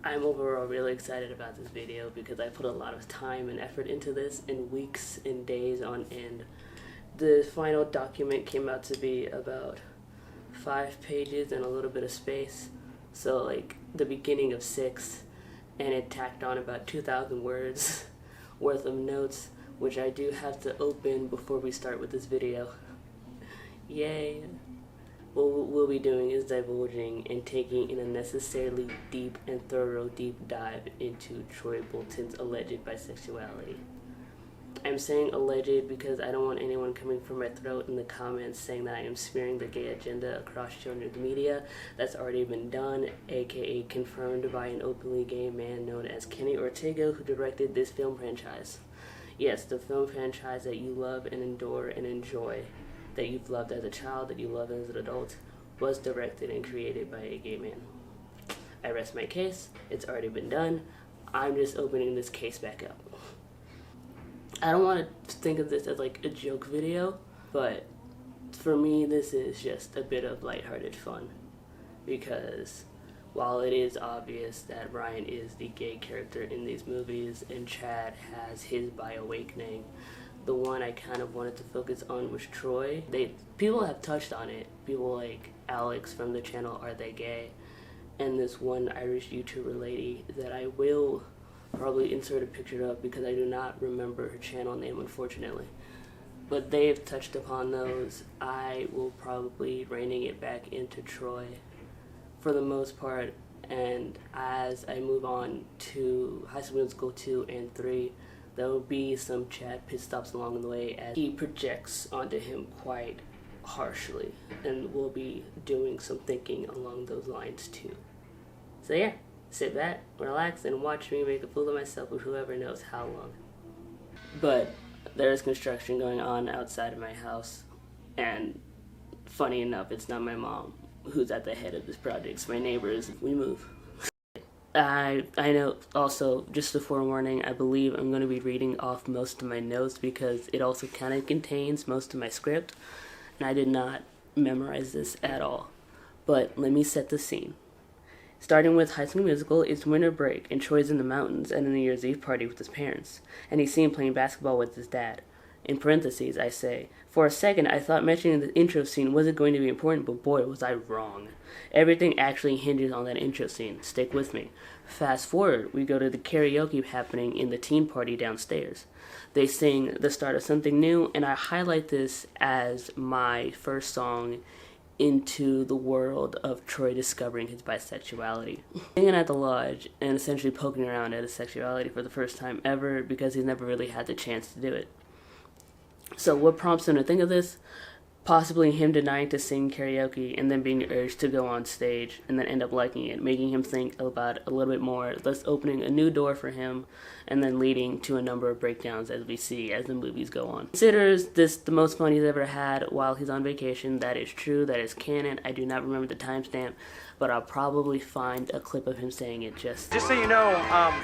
I'm overall really excited about this video because I put a lot of time and effort into this in weeks and days on end. The final document came out to be about 5 pages and a little bit of space, so like the beginning of 6, and it tacked on about 2,000 words worth of notes, which I do have to open before we start with this video. Yay! What we'll be doing is divulging and taking in a necessarily deep and thorough deep dive into Troy Bolton's alleged bisexuality. I'm saying alleged because I don't want anyone coming for my throat in the comments saying that I am smearing the gay agenda across children's media. That's already been done, aka confirmed by an openly gay man known as Kenny Ortega, who directed this film franchise. Yes, the film franchise that you love and adore and enjoy, that you've loved as a child, that you love as an adult, was directed and created by a gay man. I rest my case. It's already been done. I'm just opening this case back up. I don't want to think of this as like a joke video, but for me this is just a bit of lighthearted fun, because while it is obvious that Ryan is the gay character in these movies and Chad has his bi-awakening, the one I kind of wanted to focus on was Troy. People have touched on it. People like Alex from the channel Are They Gay, and this one Irish YouTuber lady that I will probably insert a picture of because I do not remember her channel name, unfortunately. But they've touched upon those. I will probably reining it back into Troy for the most part, and as I move on to High School Musical 2 and 3, there will be some Chad pit stops along the way as he projects onto him quite harshly, and we'll be doing some thinking along those lines too. So yeah, sit back, relax, and watch me make a fool of myself with whoever knows how long. But there is construction going on outside of my house, and funny enough, it's not my mom who's at the head of this project. It's my neighbors. We move. I know also, just a forewarning, I believe I'm going to be reading off most of my notes because it also kind of contains most of my script, and I did not memorize this at all. But let me set the scene. Starting with High School Musical, it's winter break, and Troy's in the mountains at a New Year's Eve party with his parents, and he's seen playing basketball with his dad. In parentheses, I say, for a second I thought mentioning the intro scene wasn't going to be important, but boy, was I wrong. Everything actually hinges on that intro scene. Stick with me. Fast forward, we go to the karaoke happening in the teen party downstairs. They sing the start of something new, and I highlight this as my first song into the world of Troy discovering his bisexuality. Singing at the lodge and essentially poking around at his sexuality for the first time ever because he's never really had the chance to do it. So what prompts him to think of this? Possibly him denying to sing karaoke and then being urged to go on stage and then end up liking it, making him think about it a little bit more, thus opening a new door for him and then leading to a number of breakdowns as we see as the movies go on. Considers this the most fun he's ever had while he's on vacation. That is true, that is canon. I do not remember the timestamp, but I'll probably find a clip of him saying it just so you know,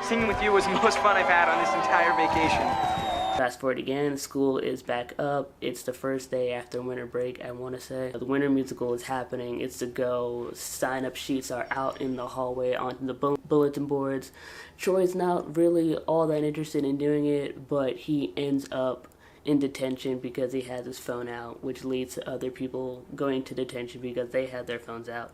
singing with you was the most fun I've had on this entire vacation. Fast forward again, school is back up. It's the first day after winter break, I want to say. The winter musical is happening. It's to go. Sign-up sheets are out in the hallway onto the bulletin boards. Troy's not really all that interested in doing it, but he ends up in detention because he has his phone out, which leads to other people going to detention because they had their phones out.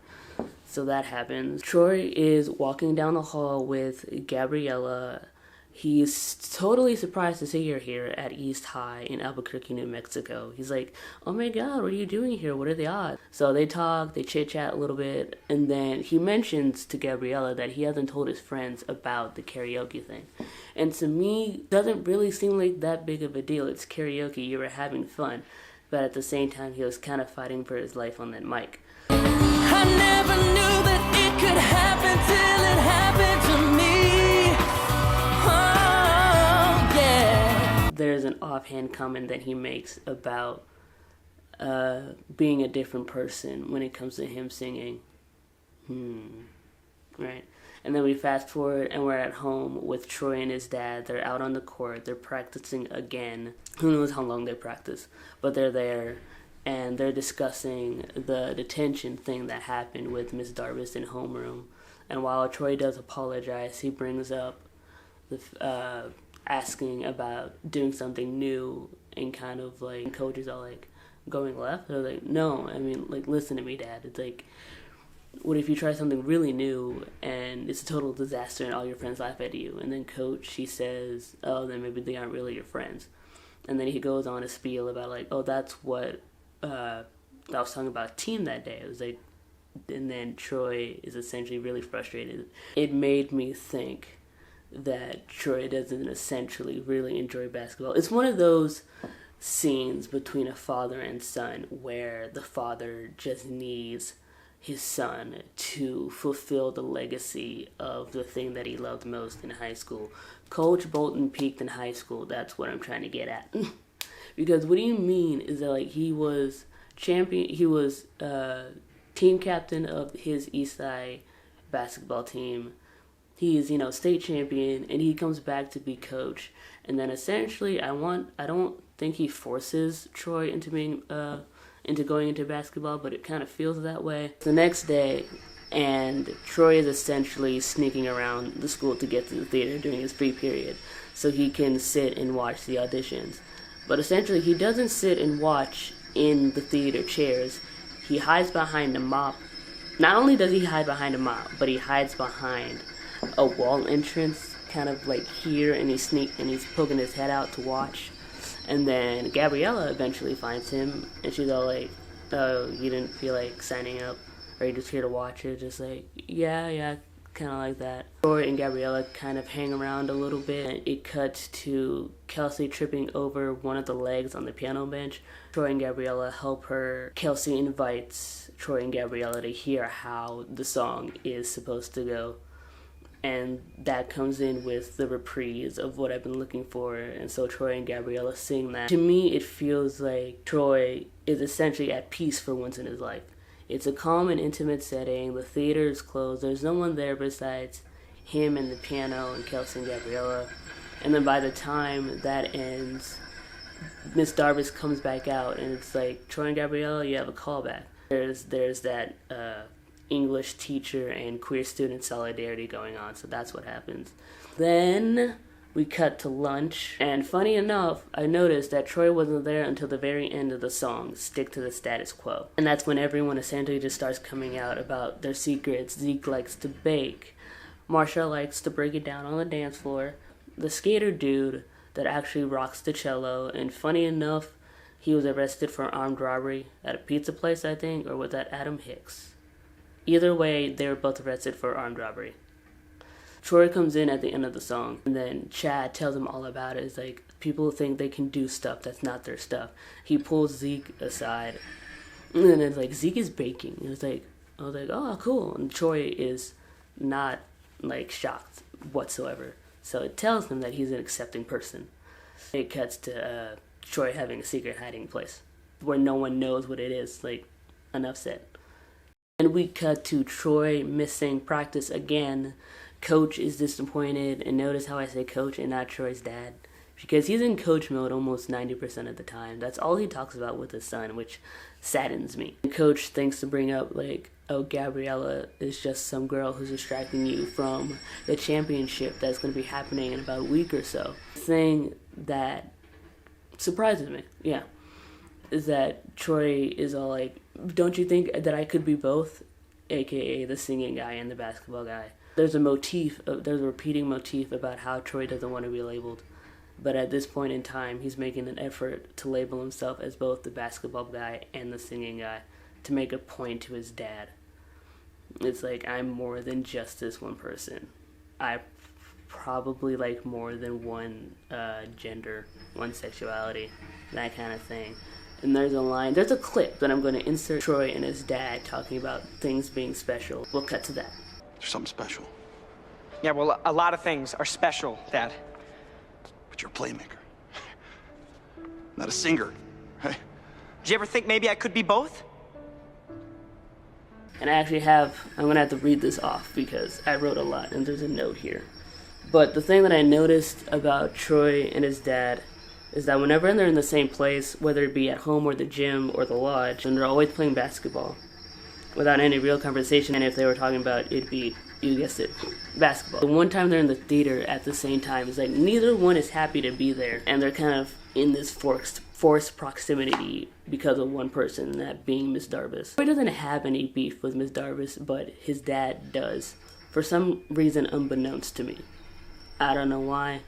So that happens. Troy is walking down the hall with Gabriella. He's totally surprised to see her here at East High in Albuquerque, New Mexico. He's like, oh my god, what are you doing here? What are the odds? So they talk, they chit-chat a little bit, and then he mentions to Gabriella that he hasn't told his friends about the karaoke thing. And to me, it doesn't really seem like that big of a deal. It's karaoke, you were having fun. But at the same time, he was kind of fighting for his life on that mic. I never knew that it could happen till it happened to me. There's an offhand comment that he makes about being a different person when it comes to him singing. Right? And then we fast forward and we're at home with Troy and his dad. They're out on the court. They're practicing again. Who knows how long they practice, but they're there. And they're discussing the detention thing that happened with Miss Darvis in homeroom. And while Troy does apologize, he brings up the asking about doing something new, and kind of like Coach is all like going left. They're like, no, I mean, like, listen to me, Dad. It's like, what if you try something really new and it's a total disaster and all your friends laugh at you? And then Coach, he says, oh, then maybe they aren't really your friends. And then he goes on a spiel about like, oh, that's what I was talking about team that day. It was like, and then Troy is essentially really frustrated. It made me think that Troy doesn't essentially really enjoy basketball. It's one of those scenes between a father and son where the father just needs his son to fulfill the legacy of the thing that he loved most in high school. Coach Bolton peaked in high school. That's what I'm trying to get at. Because what do you mean is that like he was champion, he was team captain of his Eastside basketball team. He's, state champion, and he comes back to be coach. And then essentially, I don't think he forces Troy into being into going into basketball, but it kind of feels that way. The next day, and Troy is essentially sneaking around the school to get to the theater during his free period, so he can sit and watch the auditions. But essentially, he doesn't sit and watch in the theater chairs. He hides behind a mop. Not only does he hide behind a mop, but he hides behind a wall entrance, kind of like here, and he's poking his head out to watch. And then Gabriella eventually finds him, and she's all like, oh, you didn't feel like signing up? Or you just here to watch it? Just like, yeah, kind of like that. Troy and Gabriella kind of hang around a little bit, and it cuts to Kelsey tripping over one of the legs on the piano bench. Troy and Gabriella help her. Kelsey invites Troy and Gabriella to hear how the song is supposed to go. And that comes in with the reprise of what I've been looking for. And so Troy and Gabriella sing that. To me, it feels like Troy is essentially at peace for once in his life. It's a calm and intimate setting. The theater is closed. There's no one there besides him and the piano and Kelsey and Gabriella. And then by the time that ends, Miss Darvis comes back out, and it's like, Troy and Gabriella, you have a callback. There's that English teacher and queer student solidarity going on, so that's what happens. Then we cut to lunch, and funny enough, I noticed that Troy wasn't there until the very end of the song, Stick to the Status Quo. And that's when everyone essentially just starts coming out about their secrets. Zeke likes to bake. Marsha likes to break it down on the dance floor. The skater dude that actually rocks the cello, and funny enough, he was arrested for armed robbery at a pizza place, I think, or was that Adam Hicks? Either way, they were both arrested for armed robbery. Troy comes in at the end of the song, and then Chad tells him all about it. It's like, people think they can do stuff that's not their stuff. He pulls Zeke aside, and then it's like, Zeke is baking. And it's like, I was like, oh, cool. And Troy is not, like, shocked whatsoever. So it tells him that he's an accepting person. It cuts to Troy having a secret hiding place where no one knows what it is. Like, enough said. And we cut to Troy missing practice again. Coach is disappointed, and notice how I say coach and not Troy's dad, because he's in coach mode almost 90% of the time. That's all he talks about with his son, which saddens me. Coach thinks to bring up like, oh, Gabriella is just some girl who's distracting you from the championship that's going to be happening in about a week or so. The thing that surprises me, is that Troy is all like, don't you think that I could be both, aka the singing guy and the basketball guy? There's a repeating motif about how Troy doesn't want to be labeled, but at this point in time, he's making an effort to label himself as both the basketball guy and the singing guy to make a point to his dad. It's like, I'm more than just this one person. I probably like more than one gender, one sexuality, that kind of thing. And there's a clip that I'm going to insert Troy and his dad talking about things being special. We'll cut to that. There's something special. Yeah, well, a lot of things are special, Dad. But you're a playmaker. Not a singer, right? Did you ever think maybe I could be both? And I'm going to have to read this off because I wrote a lot and there's a note here. But the thing that I noticed about Troy and his dad is that whenever they're in the same place, whether it be at home or the gym or the lodge, and they're always playing basketball without any real conversation. And if they were talking about, it'd be You guessed it, basketball. The one time they're in the theater at the same time, it's like neither one is happy to be there, and they're kind of in this forced proximity because of one person, that being Miss Darbus. Troy doesn't have any beef with Miss Darbus, but his dad does, for some reason unbeknownst to me. I don't know why.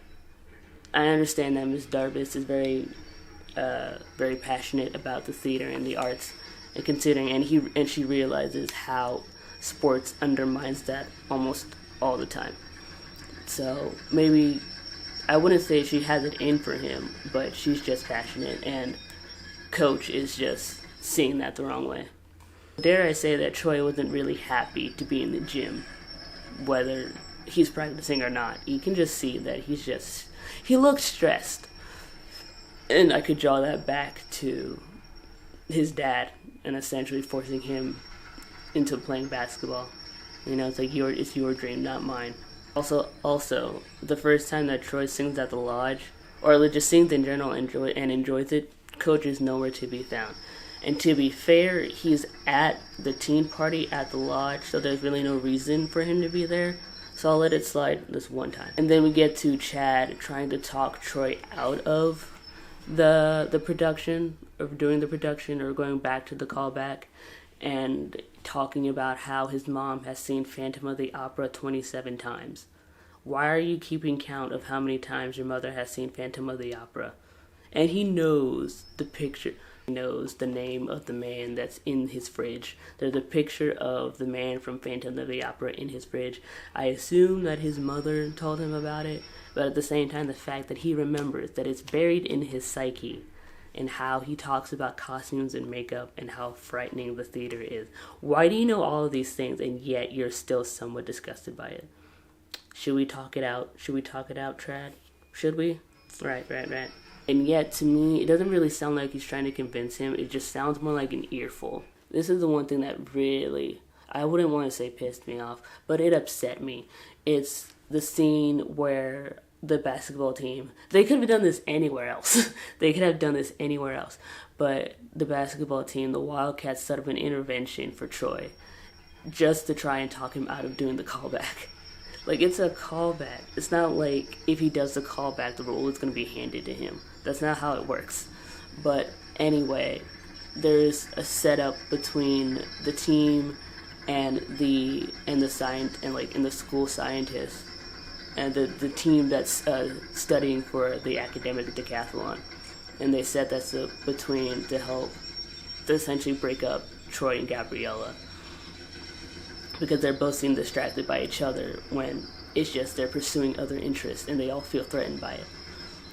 I understand that Miss Darbus is very passionate about the theater and the arts, and considering, and she realizes how sports undermines that almost all the time. So maybe, I wouldn't say she has it in for him, but she's just passionate, and Coach is just seeing that the wrong way. Dare I say that Troy wasn't really happy to be in the gym, whether he's practicing or not. You can just see that he looks stressed. And I could draw that back to his dad and essentially forcing him into playing basketball. You know, it's like it's your dream, not mine. Also, the first time that Troy sings at the lodge, or just sings in general, enjoys it, Coach is nowhere to be found. And to be fair, he's at the teen party at the lodge, so there's really no reason for him to be there. So I'll let it slide this one time. And then we get to Chad trying to talk Troy out of the production, of doing the production, or going back to the callback, and talking about how his mom has seen Phantom of the Opera 27 times. Why are you keeping count of how many times your mother has seen Phantom of the Opera? And he knows the picture. He knows the name of the man that's in his fridge. There's a picture of the man from Phantom of the Opera in his fridge. I assume that his mother told him about it, but at the same time, the fact that he remembers that it's buried in his psyche, and how he talks about costumes and makeup and how frightening the theater is. Why do you know all of these things and yet you're still somewhat disgusted by it? Should we talk it out? Should we talk it out, Trad? Should we? Right. And yet, to me, it doesn't really sound like he's trying to convince him. It just sounds more like an earful. This is the one thing that really, I wouldn't want to say pissed me off, but it upset me. It's the scene where the basketball team, they could have done this anywhere else. But the basketball team, the Wildcats, set up an intervention for Troy just to try and talk him out of doing the callback. Like, it's a callback. It's not like if he does the callback, the role is going to be handed to him. That's not how it works. But anyway, there's a setup between the team and the school scientists and the team that's studying for the academic decathlon. And they said that's between to help to essentially break up Troy and Gabriella, because they're both seen distracted by each other when it's just they're pursuing other interests and they all feel threatened by it.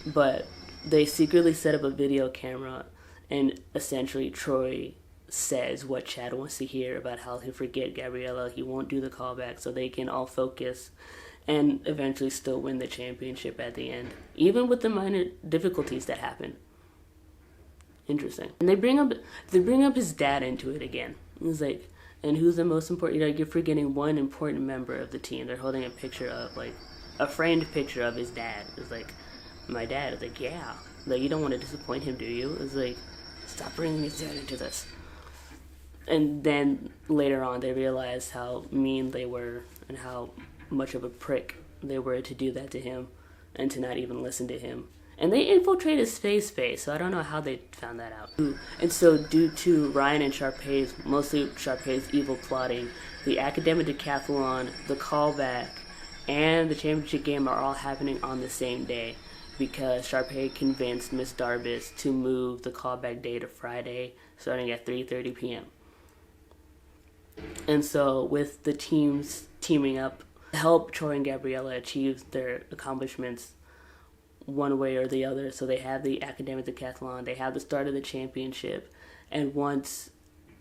But they secretly set up a video camera, and essentially Troy says what Chad wants to hear about how he'll forget Gabriella, he won't do the callback, so they can all focus and eventually still win the championship at the end, even with the minor difficulties that happen. Interesting. And they bring up his dad into it again. It's like, and who's the most important? You're forgetting one important member of the team. They're holding a picture of, like, a framed picture of his dad. It's like, my dad. It's like, yeah. Like, you don't want to disappoint him, do you? It's like, stop bringing his dad into this. And then later on, they realized how mean they were and how much of a prick they were to do that to him and to not even listen to him. And they infiltrated Space, so I don't know how they found that out. And so due to Ryan and Sharpay's, mostly Sharpay's evil plotting, the academic decathlon, the callback, and the championship game are all happening on the same day, because Sharpay convinced Miss Darbus to move the callback day to Friday, starting at 3:30 p.m. And so with the teams teaming up to help Troy and Gabriella achieve their accomplishments one way or the other. So they have the academic decathlon, they have the start of the championship, and once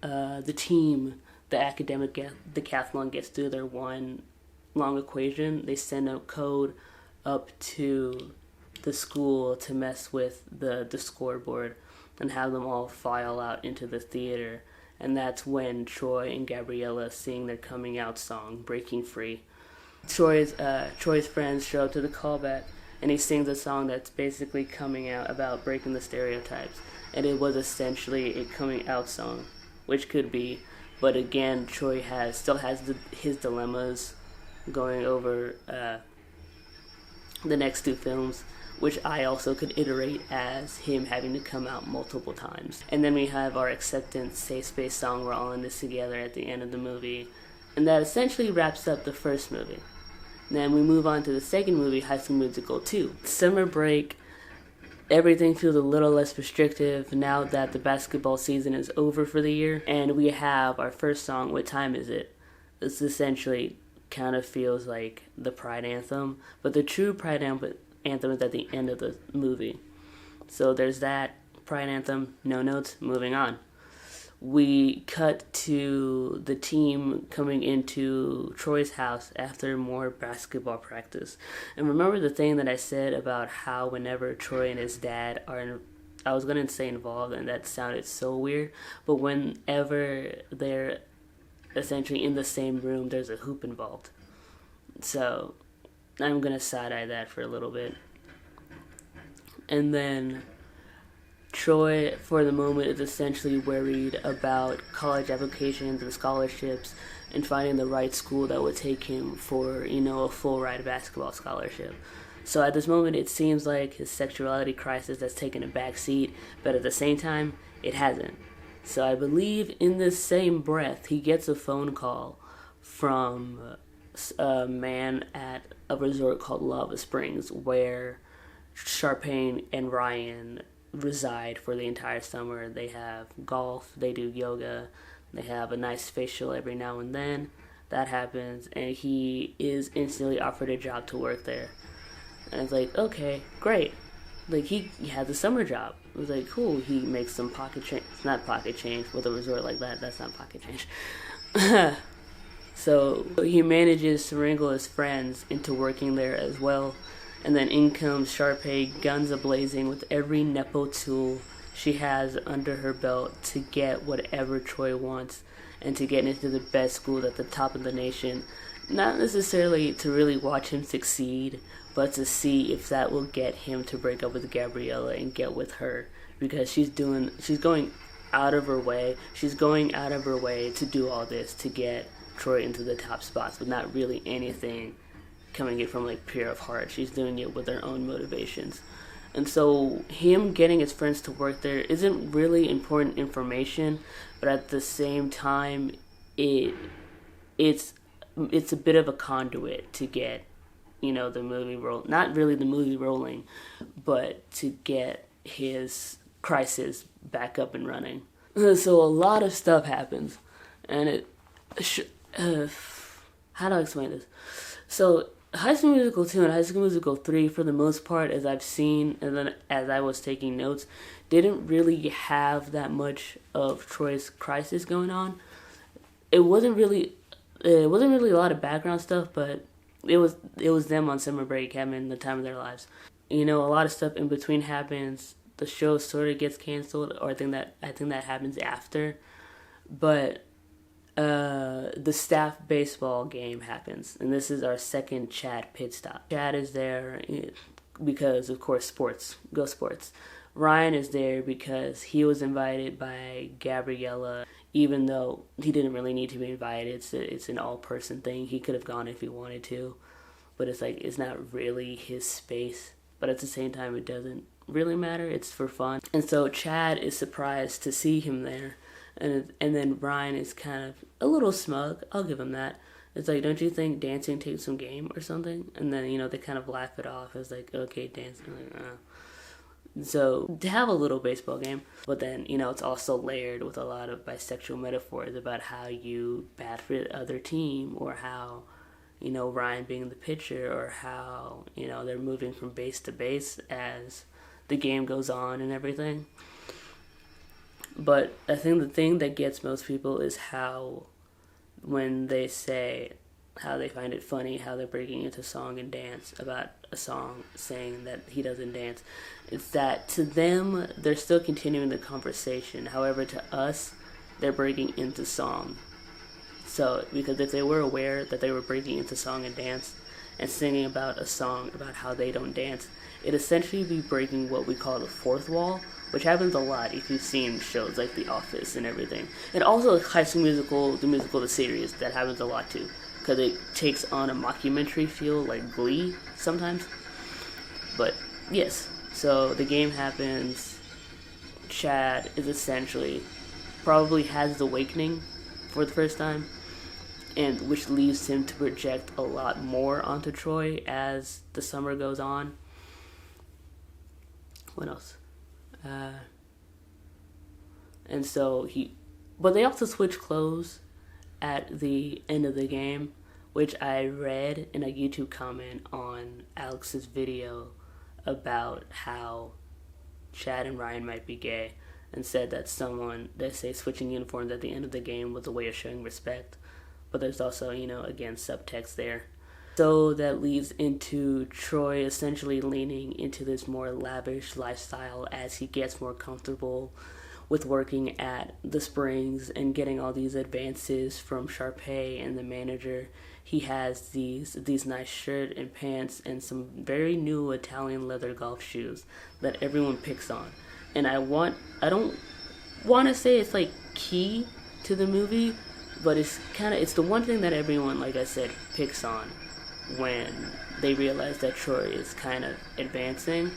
the academic decathlon gets through their one long equation, they send a code up to the school to mess with the scoreboard and have them all file out into the theater. And that's when Troy and Gabriella sing their coming out song, Breaking Free. Troy's friends show up to the callback, and he sings a song that's basically coming out about breaking the stereotypes. And it was essentially a coming out song, which could be, but again, Troy still has his dilemmas going over the next two films, which I also could iterate as him having to come out multiple times. And then we have our acceptance safe space song, We're All in This Together, at the end of the movie. And that essentially wraps up the first movie. Then we move on to the second movie, High School Musical 2. Summer break, everything feels a little less restrictive now that the basketball season is over for the year. And we have our first song, What Time Is It? This essentially kind of feels like the Pride Anthem, but the true Pride Anthem is at the end of the movie. So there's that Pride Anthem, no notes, moving on. We cut to the team coming into Troy's house after more basketball practice. And remember the thing that I said about how whenever Troy and his dad are I was going to say involved, and that sounded so weird, but whenever they're essentially in the same room, there's a hoop involved. So I'm going to side-eye that for a little bit. And then Troy, for the moment, is essentially worried about college applications and scholarships and finding the right school that would take him for, a full-ride basketball scholarship. So at this moment, it seems like his sexuality crisis has taken a back seat, but at the same time, it hasn't. So I believe in the same breath, he gets a phone call from a man at a resort called Lava Springs, where Sharpayne and Ryan reside for the entire summer. They have golf, they do yoga, they have a nice facial every now and then. That happens, and he is instantly offered a job to work there. And it's like, okay, great. Like, he has a summer job. It was like, cool, he makes some pocket change. It's not pocket change with a resort like that. That's not pocket change. So he manages to wrangle his friends into working there as well. And then in comes Sharpay, guns a-blazing, with every Nepo tool she has under her belt to get whatever Troy wants and to get into the best school at the top of the nation. Not necessarily to really watch him succeed, but to see if that will get him to break up with Gabriella and get with her, because she's going out of her way. She's going out of her way to do all this to get Troy into the top spots, but not really anything coming in from like pure of heart. She's doing it with her own motivations. And so him getting his friends to work there isn't really important information, but at the same time, it's a bit of a conduit to get, the movie not really the movie rolling, but to get his crisis back up and running. So a lot of stuff happens, and how do I explain this? So High School Musical 2 and High School Musical 3, for the most part, as I've seen, and then as I was taking notes, didn't really have that much of Troy's crisis going on. It wasn't really a lot of background stuff, but it was them on summer break having the time of their lives. A lot of stuff in between happens. The show sort of gets canceled, or I think that happens after. But the staff baseball game happens, and this is our second Chad pit stop. Chad is there because, of course, sports. Go Sports. Ryan is there because he was invited by Gabriella, even though he didn't really need to be invited. It's an all-person thing. He could have gone if he wanted to, but it's not really his space. But at the same time, it doesn't really matter. It's for fun. And so Chad is surprised to see him there, and then Ryan is kind of a little smug. I'll give him that. It's like, don't you think dancing takes some game or something? And then, they kind of laugh it off. It's like, okay, dancing. Like, So to have a little baseball game, but then, it's also layered with a lot of bisexual metaphors about how you bat for the other team, or how, Ryan being the pitcher, or how, they're moving from base to base as the game goes on and everything. But I think the thing that gets most people is how, when they say how they find it funny how they're breaking into song and dance about a song saying that he doesn't dance. It's that to them, they're still continuing the conversation. However, to us, they're breaking into song. So, because if they were aware that they were breaking into song and dance and singing about a song about how they don't dance, it'd essentially be breaking what we call the fourth wall, which happens a lot if you've seen shows like The Office and everything. And also High School Musical, the musical, the series, that happens a lot too. because it takes on a mockumentary feel like Glee sometimes. But yes, so the game happens. Chad is essentially probably has the awakening for the first time, and which leaves him to project a lot more onto Troy as the summer goes on. What else? And so but they also switch clothes at the end of the game, which I read in a YouTube comment on Alex's video about how Chad and Ryan might be gay, and said that they say switching uniforms at the end of the game was a way of showing respect. But there's also, again, subtext there. So that leads into Troy essentially leaning into this more lavish lifestyle as he gets more comfortable with working at the Springs and getting all these advances from Sharpay and the manager. He has these nice shirt and pants and some very new Italian leather golf shoes that everyone picks on. And I don't want to say it's like key to the movie, but it's the one thing that everyone, like I said, picks on when they realize that Troy is kind of advancing.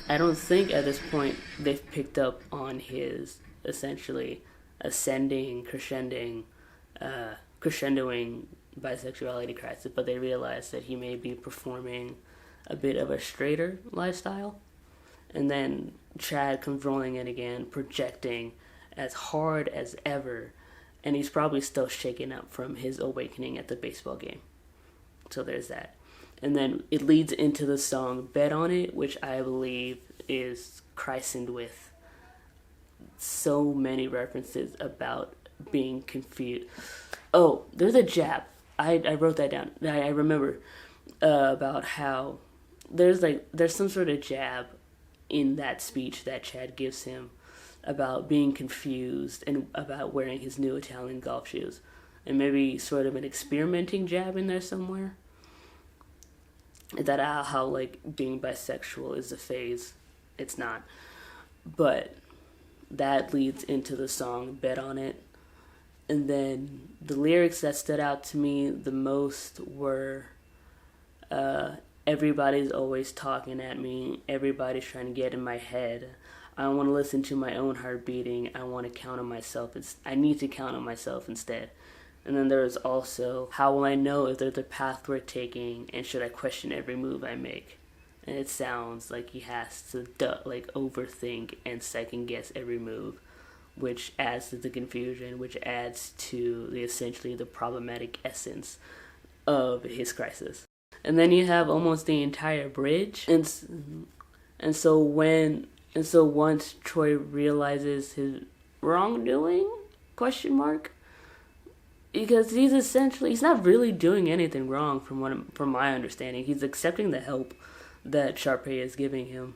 I don't think at this point they've picked up on his essentially crescendoing bisexuality crisis, but they realize that he may be performing a bit of a straighter lifestyle. And then Chad comes rolling in again, projecting as hard as ever, and he's probably still shaken up from his awakening at the baseball game. So there's that. And then it leads into the song Bet On It, which I believe is christened with so many references about being confused. Oh, there's a jab. I wrote that down. I remember about how there's some sort of jab in that speech that Chad gives him about being confused and about wearing his new Italian golf shoes. And maybe sort of an experimenting jab in there somewhere. That how like being bisexual is a phase. It's not. But that leads into the song Bet On It. And then the lyrics that stood out to me the most were everybody's always talking at me, everybody's trying to get in my head. I don't want to listen to my own heart beating. I want to count on myself. I need to count on myself instead. And then there's also, how will I know if there's a path worth taking, and should I question every move I make? And it sounds like he has to overthink and second guess every move, which adds to the confusion, which adds to essentially the problematic essence of his crisis. And then you have almost the entire bridge, and so once Troy realizes his wrongdoing, because he's not really doing anything wrong from my understanding. He's accepting the help that Sharpay is giving him.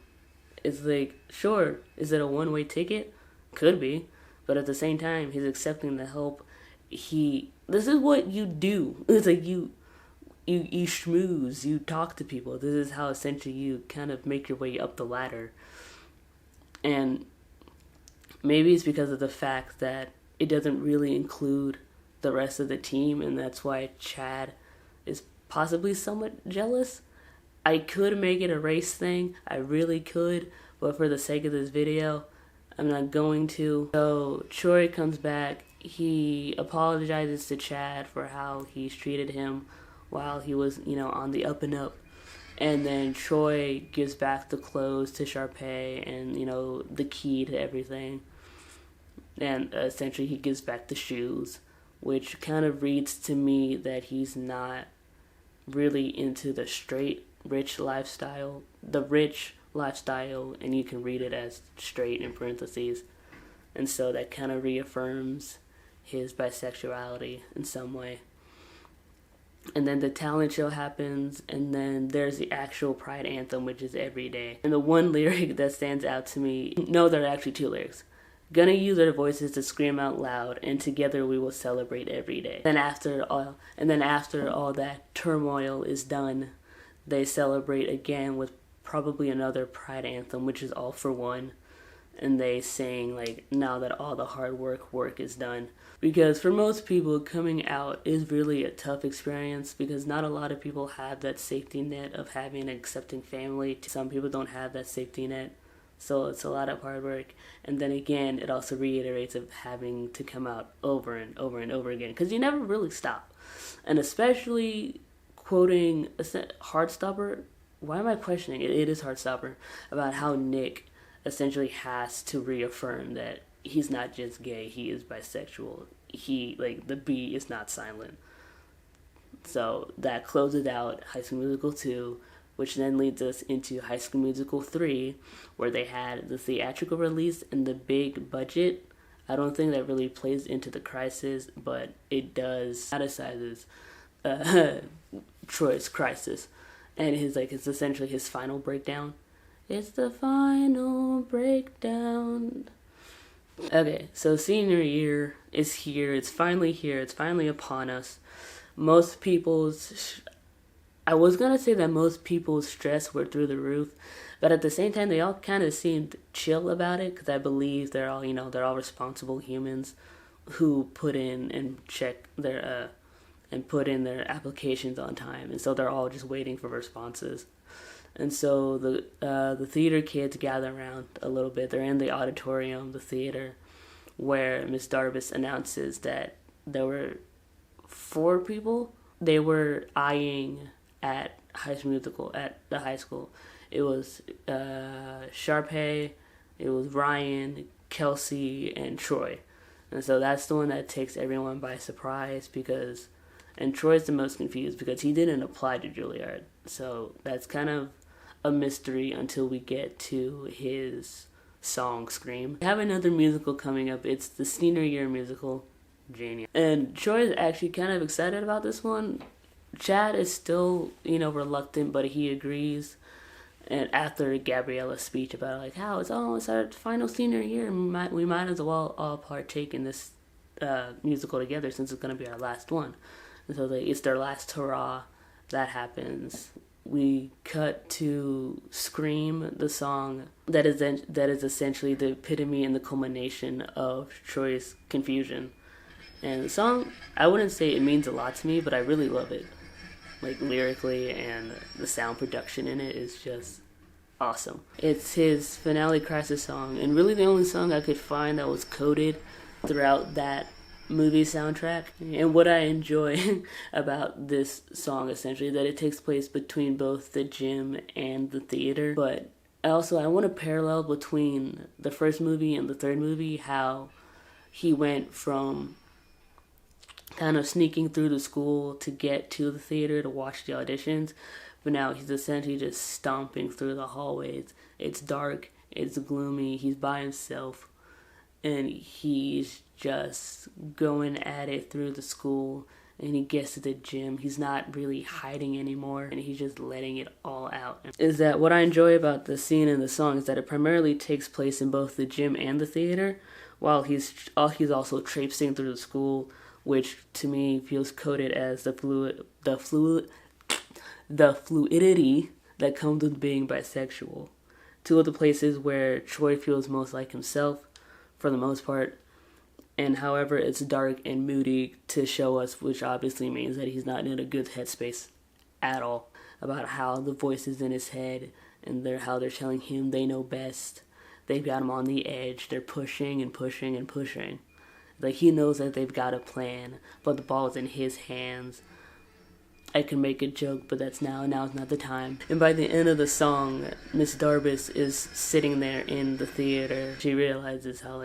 It's like, sure, is it a one-way ticket? Could be, but at the same time, he's accepting the help. This is what you do. It's like you schmooze, you talk to people. This is how essentially you kind of make your way up the ladder. And maybe it's because of the fact that it doesn't really include the rest of the team, and that's why Chad is possibly somewhat jealous. I could make it a race thing, I really could, but for the sake of this video, I'm not going to. So Troy comes back, he apologizes to Chad for how he's treated him while he was, on the up and up. And then Troy gives back the clothes to Sharpay and, the key to everything. And essentially he gives back the shoes, which kind of reads to me that he's not really into the straight, rich lifestyle. The rich lifestyle, and you can read it as straight in parentheses. And so that kind of reaffirms his bisexuality in some way. And then the talent show happens, and then there's the actual Pride anthem, which is Every Day. And the one lyric that stands out to me, no, there are actually two lyrics. Gonna use our voices to scream out loud, and together we will celebrate every day. Then after all that turmoil is done, they celebrate again with probably another Pride anthem, which is All for One. and they saying like now that all the hard work is done. Because for most people, coming out is really a tough experience because not a lot of people have that safety net of having an accepting family. Some people don't have that safety net, so it's a lot of hard work. And then again, it also reiterates of having to come out over and over and over again because you never really stop. And especially quoting Heartstopper, why am I questioning it? It is Heartstopper, about how Nick essentially has to reaffirm that he's not just gay, he is bisexual. He, like, the B is not silent. So that closes out High School Musical 2, which then leads us into High School Musical 3, where they had the theatrical release and the big budget. I don't think that really plays into the crisis, but it does satisfies Troy's crisis. And it's essentially his final breakdown. It's the final breakdown. Okay, so senior year is here. It's finally here. It's finally upon us. I was going to say that most people's stress were through the roof, but at the same time, they all kind of seemed chill about it because I believe they're all responsible humans who put in and check their, and put in their applications on time. And so they're all just waiting for responses. And so the theater kids gather around a little bit. They're in the auditorium, the theater, where Miss Darbus announces that there were 4 people they were eyeing at High School Musical at the high school. It was Sharpay, it was Ryan, Kelsey, and Troy. And so that's the one that takes everyone by surprise and Troy's the most confused because he didn't apply to Juilliard. So that's kind of a mystery until we get to his song Scream. We have another musical coming up. It's the senior year musical, Genius. And Troy is actually kind of excited about this one. Chad is still, reluctant, but he agrees. And after Gabriella's speech about how it's our final senior year, and we might as well all partake in this musical together since it's going to be our last one. And so it's their last hurrah. That happens. We cut to Scream, the song that is essentially the epitome and the culmination of Troy's confusion. And the song, I wouldn't say it means a lot to me, but I really love it. Lyrically, and the sound production in it is just awesome. It's his finale crisis song, and really the only song I could find that was coded throughout that movie soundtrack. And what I enjoy about this song, essentially, that it takes place between both the gym and the theater. But I want to parallel between the first movie and the third movie, how he went from kind of sneaking through the school to get to the theater to watch the auditions, but now he's essentially just stomping through the hallways. It's dark, it's gloomy, he's by himself, and he's just going at it through the school. And he gets to the gym, he's not really hiding anymore, and he's just letting it all out. Is that what I enjoy about the scene in the song is that it primarily takes place in both the gym and the theater, while he's also traipsing through the school, which to me feels coded as the fluidity that comes with being bisexual. 2 of the places where Troy feels most like himself, for the most part, and however it's dark and moody to show us, which obviously means that he's not in a good headspace at all, about how the voices in his head and how they're telling him they know best. They've got him on the edge. They're pushing and pushing and pushing. He knows that they've got a plan, but the ball's in his hands. I can make a joke, but now's not the time. And by the end of the song, Miss Darbus is sitting there in the theater. She realizes how,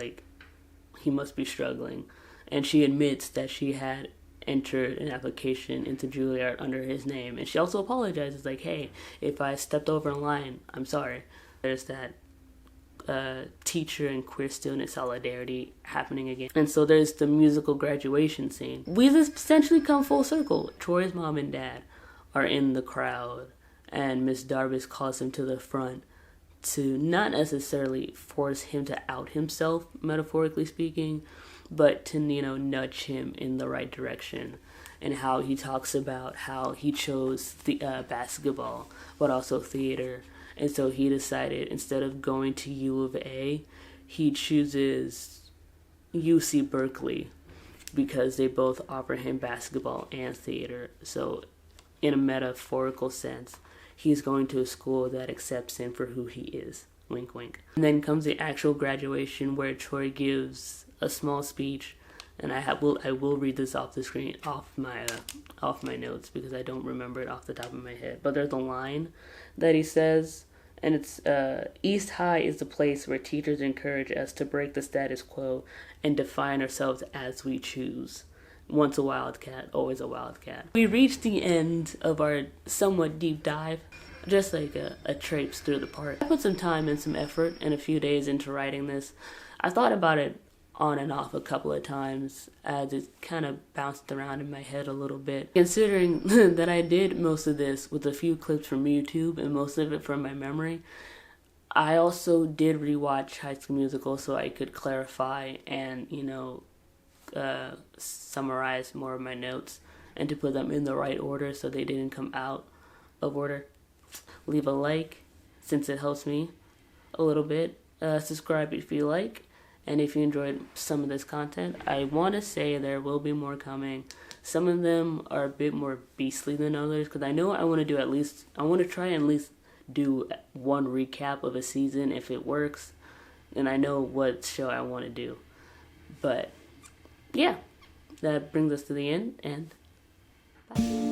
he must be struggling. And she admits that she had entered an application into Juilliard under his name. And she also apologizes, hey, if I stepped over a line, I'm sorry. There's that teacher and queer student solidarity happening again. And so there's the musical graduation scene. We just essentially come full circle. Troy's mom and dad are in the crowd, and Miss Darbus calls him to the front to not necessarily force him to out himself, metaphorically speaking, but to, nudge him in the right direction. And how he talks about how he chose the basketball, but also theater. And so he decided, instead of going to U of A, he chooses UC Berkeley because they both offer him basketball and theater. So in a metaphorical sense, he's going to a school that accepts him for who he is. Wink, wink. And then comes the actual graduation where Troy gives a small speech, and I will read this off the screen, off my notes, because I don't remember it off the top of my head. But there's a line that he says, and it's, East High is the place where teachers encourage us to break the status quo and define ourselves as we choose. Once a wildcat, always a wildcat. We reached the end of our somewhat deep dive, just like a traipse through the park. I put some time and some effort and a few days into writing this. I thought about it on and off a couple of times as it kind of bounced around in my head a little bit. Considering that I did most of this with a few clips from YouTube and most of it from my memory, I also did rewatch High School Musical so I could clarify and, summarize more of my notes and to put them in the right order so they didn't come out of order. Leave a like since it helps me a little bit. Subscribe if you like. And if you enjoyed some of this content, I want to say there will be more coming. Some of them are a bit more beastly than others, because I know I want to try and at least do one recap of a season if it works. And I know what show I want to do. But, yeah, that brings us to the end, and bye.